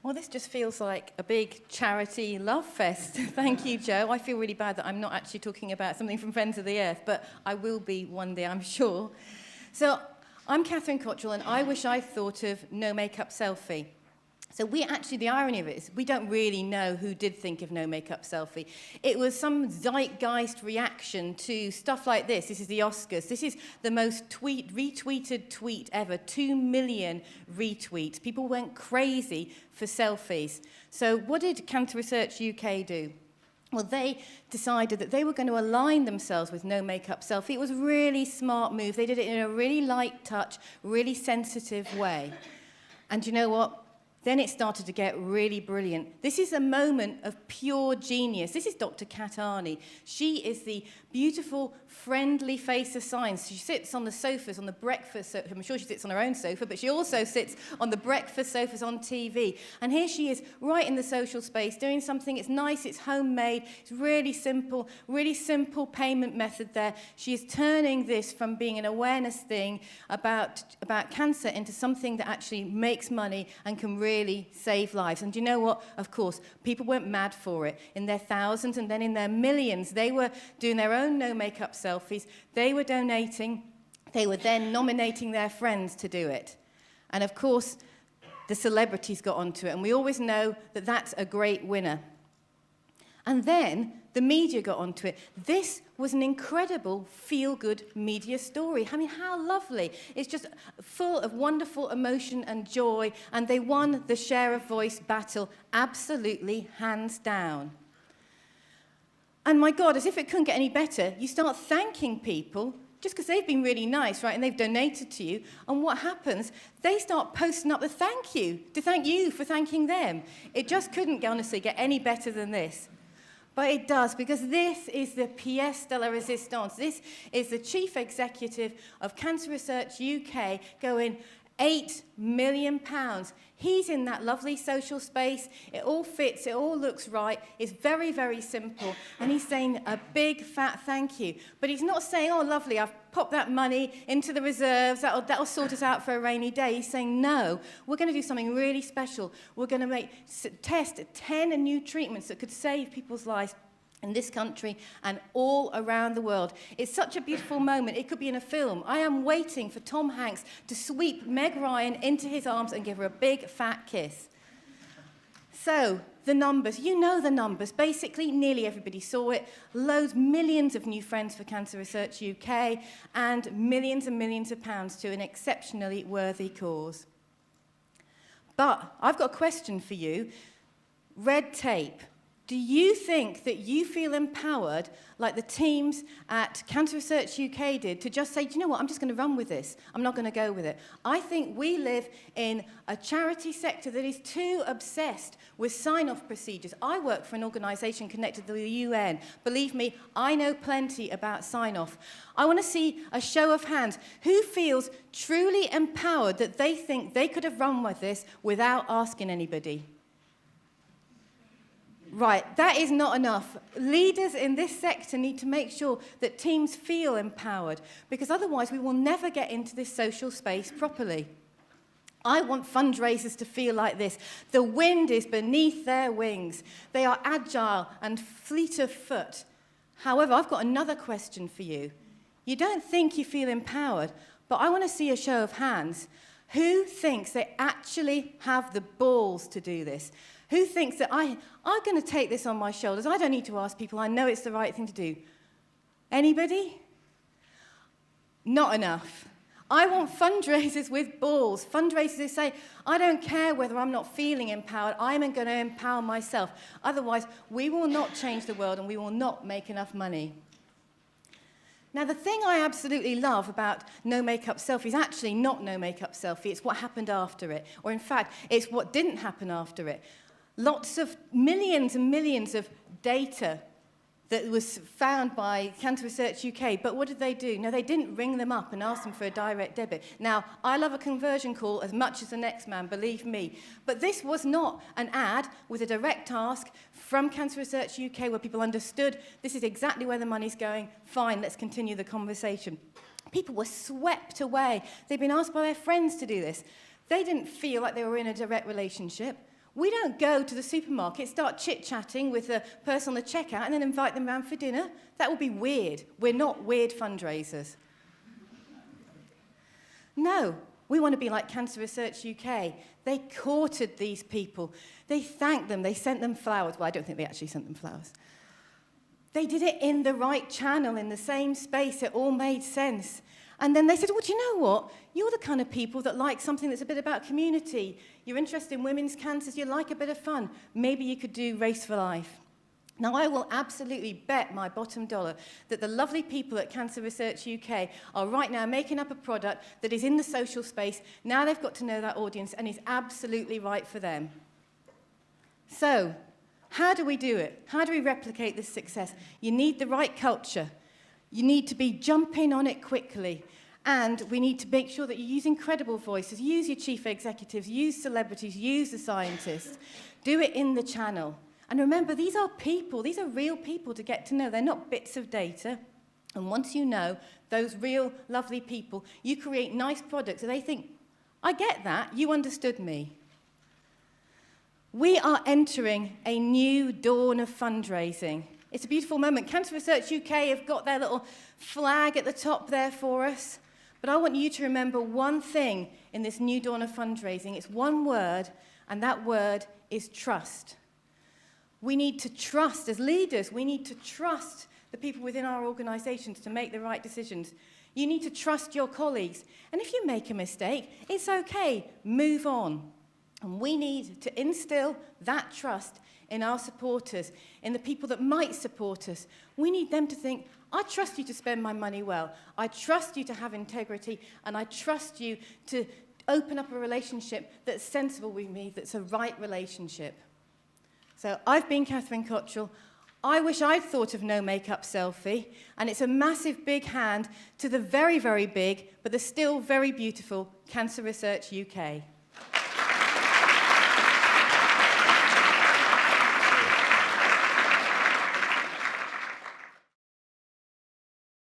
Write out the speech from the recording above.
Well, this just feels like a big charity love fest. Thank you, Joe. I feel really bad that I'm not actually talking about something from Friends of the Earth, but I will be one day, I'm sure. So I'm Catherin Cottrell, and I wish I thought of No Makeup Selfie. So the irony of it is we don't really know who did think of No Makeup Selfie. It was some zeitgeist reaction to stuff like this. This is the Oscars. This is the most retweeted tweet ever, 2 million retweets. People went crazy for selfies. So what did Cancer Research UK do? Well, they decided that they were going to align themselves with No Makeup Selfie. It was a really smart move. They did it in a really light touch, really sensitive way. And you know what? Then it started to get really brilliant. This is a moment of pure genius. This is Dr. Catherin. She is the beautiful, friendly face of science. She sits on the sofas, on the breakfast sofa. I'm sure she sits on her own sofa, but she also sits on the breakfast sofas on TV. And here she is, right in the social space, doing something. It's nice, it's homemade, it's really simple payment method there. She is turning this from being an awareness thing about cancer into something that actually makes money and can really save lives. And you know what? Of course, people went mad for it. In their thousands and then in their millions, they were doing their own no makeup selfies. They were donating. They were then nominating their friends to do it. And of course, the celebrities got onto it. And we always know that that's a great winner. And then the media got onto it. This was an incredible feel-good media story. I mean, how lovely. It's just full of wonderful emotion and joy, and they won the share of voice battle absolutely hands down. And my God, as if it couldn't get any better, you start thanking people just because they've been really nice, right, and they've donated to you, and what happens? They start posting up the thank you, to thank you for thanking them. It just couldn't, honestly, get any better than this. But it does, because this is the pièce de la résistance. This is the chief executive of Cancer Research UK going, £8 million. He's in that lovely social space. It all fits. It all looks right. It's very, very simple. And he's saying a big, fat thank you. But he's not saying, oh, lovely, I've popped that money into the reserves. That'll sort us out for a rainy day. He's saying, no, we're going to do something really special. We're going to test 10 new treatments that could save people's lives in this country and all around the world. It's such a beautiful moment. It could be in a film. I am waiting for Tom Hanks to sweep Meg Ryan into his arms and give her a big, fat kiss. So, the numbers. You know the numbers. Basically, nearly everybody saw it. Millions of new friends for Cancer Research UK, and millions of pounds to an exceptionally worthy cause. But I've got a question for you. Red tape. Do you think that you feel empowered, like the teams at Cancer Research UK did, to just say, do you know what, I'm just going to run with this. I'm not going to go with it. I think we live in a charity sector that is too obsessed with sign-off procedures. I work for an organisation connected to the UN. Believe me, I know plenty about sign-off. I want to see a show of hands. Who feels truly empowered that they think they could have run with this without asking anybody? Right, that is not enough. Leaders in this sector need to make sure that teams feel empowered, because otherwise we will never get into this social space properly. I want fundraisers to feel like this. The wind is beneath their wings. They are agile and fleet of foot. However, I've got another question for you. You don't think you feel empowered, but I want to see a show of hands. Who thinks they actually have the balls to do this? Who thinks that I'm going to take this on my shoulders? I don't need to ask people. I know it's the right thing to do. Anybody? Not enough. I want fundraisers with balls. Fundraisers who say, I don't care whether I'm not feeling empowered. I'm going to empower myself. Otherwise, we will not change the world and we will not make enough money. Now, the thing I absolutely love about No Makeup Selfie is actually not No Makeup Selfie. It's what happened after it. Or in fact, it's what didn't happen after it. Lots of millions and millions of data that was found by Cancer Research UK, but what did they do? No, they didn't ring them up and ask them for a direct debit. Now, I love a conversion call as much as the next man, believe me, but this was not an ad with a direct ask from Cancer Research UK where people understood this is exactly where the money's going, fine, let's continue the conversation. People were swept away. They'd been asked by their friends to do this. They didn't feel like they were in a direct relationship. We don't go to the supermarket, start chit-chatting with the person on the checkout and then invite them round for dinner. That would be weird. We're not weird fundraisers. No, we want to be like Cancer Research UK. They courted these people. They thanked them. They sent them flowers. Well, I don't think they actually sent them flowers. They did it in the right channel, in the same space. It all made sense. And then they said, well, do you know what? You're the kind of people that like something that's a bit about community. You're interested in women's cancers. You like a bit of fun. Maybe you could do Race for Life. Now, I will absolutely bet my bottom dollar that the lovely people at Cancer Research UK are right now making up a product that is in the social space. Now they've got to know that audience and is absolutely right for them. So, how do we do it? How do we replicate this success? You need the right culture. You need to be jumping on it quickly. And we need to make sure that you use incredible voices. Use your chief executives, use celebrities, use the scientists. Do it in the channel. And remember, these are people. These are real people to get to know. They're not bits of data. And once you know those real, lovely people, you create nice products. So they think, I get that. You understood me. We are entering a new dawn of fundraising. It's a beautiful moment. Cancer Research UK have got their little flag at the top there for us. But I want you to remember one thing in this new dawn of fundraising. It's one word, and that word is trust. We need to trust, as leaders, we need to trust the people within our organisations to make the right decisions. You need to trust your colleagues. And if you make a mistake, it's okay. Move on. And we need to instill that trust in our supporters, in the people that might support us. We need them to think, I trust you to spend my money well. I trust you to have integrity. And I trust you to open up a relationship that's sensible with me, that's a right relationship. So I've been Catherin Cottrell. I wish I'd thought of no makeup selfie. And it's a massive big hand to the very, very big, but the still very beautiful Cancer Research UK.